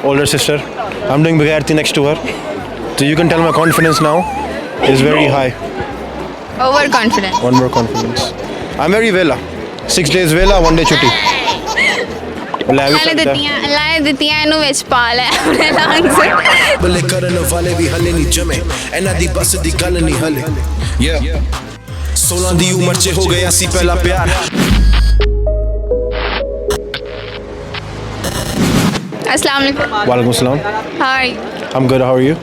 older sister. I'm doing Bigayarti next to her. So you can tell my confidence now is very high. Overconfident. One more confidence. I'm very vela. 6 days vela, 1 day chutti. ਅੱਲਾ ਨੇ ਦਿੱਤੀਆਂ ਇਹਨੂੰ ਵਿੱਚ ਪਾ ਲੈ ਆਪਣੇ lungs ਬਲੇ ਕਰਨ ਵਾਲੇ ਵੀ ਹਲੇ ਨਹੀਂ ਜਮੇ ਇਹਨਾਂ ਦੀ ਬਸ ਦੀ ਗੱਲ ਨਹੀਂ ਹਲੇ 16 ਦੀ ਉਮਰ 'ਚ ਹੋ ਗਿਆ ਸੀ ਪਹਿਲਾ ਪਿਆਰ Assalamu alaikum. Walaikum assalam. How are you? I'm good. How are you?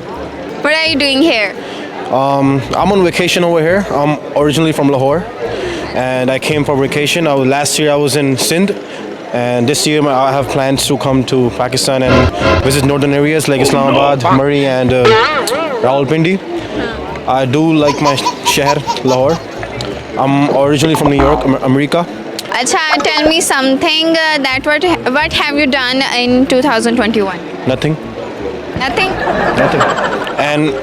What are you doing here? I'm on vacation over here. I'm originally from Lahore, and I came for vacation. Last year I was in Sindh, and this year I have plans to come to Pakistan and visit northern areas like Islamabad, Murree, and Rawalpindi. I do like my sheher, Lahore. I'm originally from New York, America. Acha, tell me something that what have you done in 2021? Nothing. Nothing? Nothing. And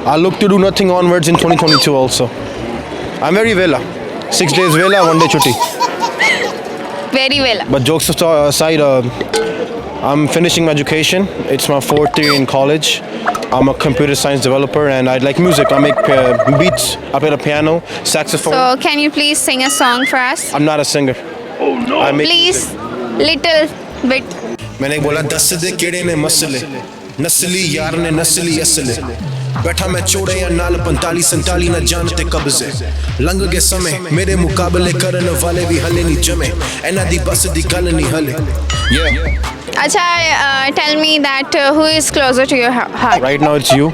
I look to do nothing onwards in 2022 also. I'm very vela. 6 days vela, 1 day chutti. Very well. But jokes aside, I'm finishing my education. It's my 4th year in college. I'm a computer science developer and I like music. I make beats. I play the piano, saxophone. So can you please sing a song for us? I'm not a singer. Oh no. I make Please, music. little bit. मैंने बोला दस दे केड़े ने मसले नस्ली यार ने नस्ली असले बैठा मैं चोड़े या नाल 45 47 न जानते कब्जे लंघ गए समय मेरे मुकाबले करन वाले भी हले नहीं जमे ਇਹਨਾਂ ਦੀ ਬਸ ਦੀ ਗੱਲ ਨਹੀਂ ਹਲੇ Acha, tell me that who is closer to your heart? Right now it's you.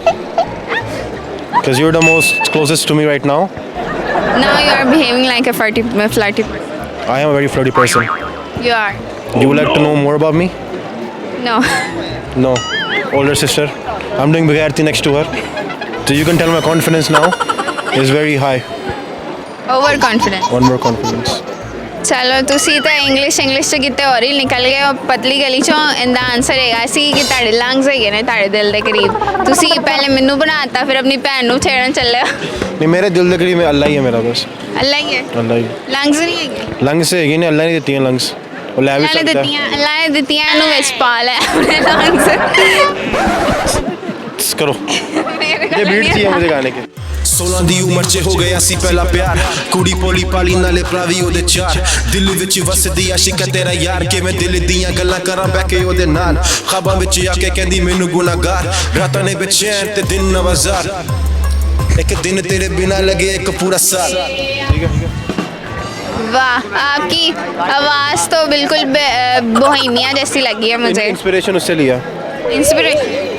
Because you're the most closest to me right now. Now you are behaving like a flirty person. I am a very flirty person. You are. You would like to know more about me? No. No. Older sister. I'm doing Bigayarti next to her. So you can tell my confidence now is very high. Overconfident. One more confidence. ਚਲੋ ਤੁਸੀਂ ਤਾਂ English ਚ ਕਿਤੇ ਹੋਰ ਹੀ ਨਿਕਲ ਗਏ ਹੋ ਪਤਲੀ ਗਲੀ ਚੋਂ ਇਹਦਾ ਆਨਸਰ ਹੈਗਾ ਸੀ ਕਿ ਤੁਹਾਡੇ ਲੰਗਸ ਹੈਗੇ ਨੇ ਤੁਹਾਡੇ ਦਿਲ ਦੇ ਕਰੀਬ ਤੁਸੀਂ ਪਹਿਲੇ ਮੈਨੂੰ ਬਣਾਤਾ ਫਿਰ ਆਪਣੀ ਭੈਣ ਨੂੰ ਛੇੜਨ ਚੱਲੇ नहीं मेरे दिल के लिए अल्लाह ही है मेरा बस ਅੱਲਾ ਹੀ ਹੈ अल्लाह ही ਲੰਗਸ ਨਹੀਂ ਹੈਗੇ लंग्स है नहीं अल्लाह नहीं देती हैं लंग्स वो ले भी सकता है ਅੱਲਾ ਨੇ ਦਿੱਤੀਆਂ ਇਹਨੂੰ ਵਿੱਚ ਪਾ ਲੈ ਆਪਣੇ ਲੰਗਸ करो ये बीट चाहिए मुझे गाने के 16 ਦੀ ਉਮਰ 'ਚ ਹੋ ਗਿਆ ਸੀ ਪਹਿਲਾ ਪਿਆਰ ਕੁੜੀ ਪੋਲੀ ਪਾਲੀ ਨਾਲੇ ਭਰਾਵੀ ਉਹਦੇ ਚਾਰ ਦਿਲ ਵਿੱਚ ਵਸਦੀ ਆਸ਼ਿਕ ਤੇਰਾ ਯਾਰ ਕਿ ਮੈਂ ਦਿਲ ਦੀਆਂ ਗੱਲਾਂ ਕਰਾਂ ਬਹਿ ਕੇ ਉਹਦੇ ਨਾਲ ਖਾਬਾਂ ਵਿੱਚ ਆ ਕੇ ਕਹਿੰਦੀ ਮੈਨੂੰ ਗੁਨਾਹਗਾਰ ਰਾਤਾਂ ਨੇ ਬੇਚੈਨ ਤੇ ਦਿਨ ਨਵਾਜ਼ਾਰ एक दिन तेरे बिना लगे एक पूरा साल वाह आपकी आवाज़ तो बिल्कुल बोहेमिया जैसी लगी है मुझे इंस्पिरेशन उससे लिया इंस्पिरेशन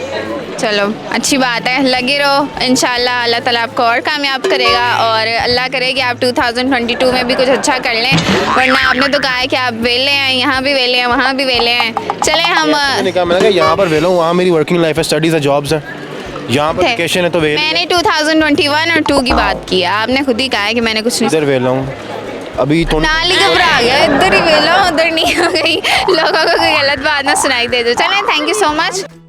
चलो अच्छी बात है लगे रहो इंशाल्लाह अल्लाह ताला आपको और कामयाब करेगा और अल्लाह करे कि आप 2022 में भी कुछ अच्छा कर लें वरना आपने तो कहा है कि आप वेले हैं यहाँ भी वेले हैं वहाँ भी वेले हैं चले हम मैंने कहा यहाँ पर वेला हूँ वहाँ मेरी वर्किंग लाइफ है स्टडीज़ है जॉब्स हैं यहाँ पर वेकेशन है तो वेल मैंने 2021 और 2 की बात की है आपने खुद ही कहा है कि मैंने कुछ नहीं इधर वेला हूँ अभी तो नाली घबरा गया इधर ही वेला उधर नहीं हो गई लोगों को कोई गलत बात ना सुनाई दे दो चलें थैंक यू सो मच